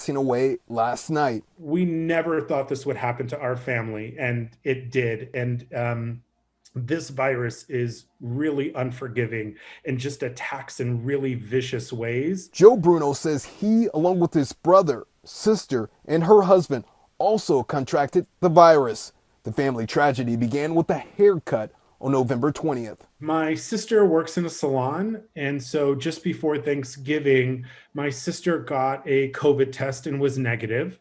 passing away last night. We never thought this would happen to our family, and it did. And this virus is really unforgiving and just attacks in really vicious ways. Joe Bruno says he, along with his brother, sister, and her husband, also contracted the virus. The family tragedy began with a haircut on November 20th. My sister works in a salon, and so just before Thanksgiving, my sister got a COVID test and was negative.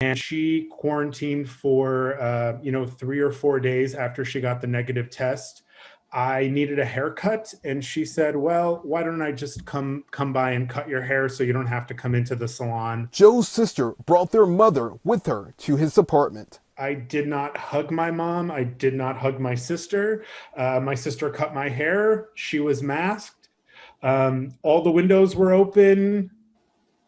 And she quarantined for 3 or 4 days after she got the negative test. I needed a haircut, and she said, "Well, why don't I just come by and cut your hair so you don't have to come into the salon?" Joe's sister brought their mother with her to his apartment. I did not hug my mom. I did not hug my sister. My sister cut my hair. She was masked. All the windows were open.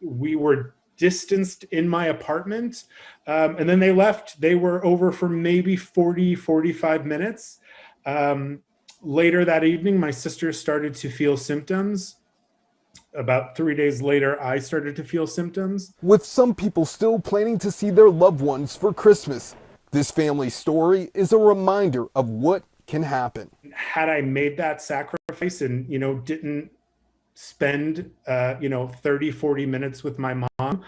We were distanced in my apartment. And then they left. They were over for maybe 40, 45 minutes. Later that evening, my sister started to feel symptoms. About 3 days later, I started to feel symptoms. With some people still planning to see their loved ones for Christmas, this family story is a reminder of what can happen. Had I made that sacrifice and, didn't spend 30, 40 minutes with my mom,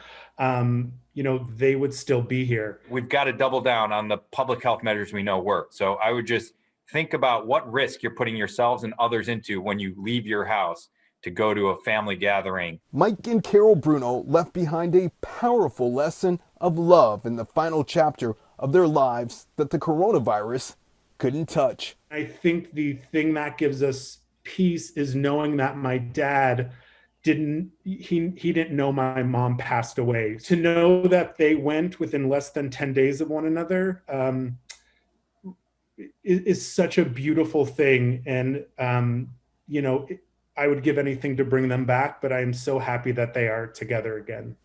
they would still be here. We've got to double down on the public health measures we know work. So I would just think about what risk you're putting yourselves and others into when you leave your house to go to a family gathering. Mike and Carol Bruno left behind a powerful lesson of love in the final chapter of their lives that the coronavirus couldn't touch. I think the thing that gives us peace is knowing that my dad didn't know my mom passed away. To know that they went within less than 10 days of one another is such a beautiful thing. And I would give anything to bring them back, but I am so happy that they are together again.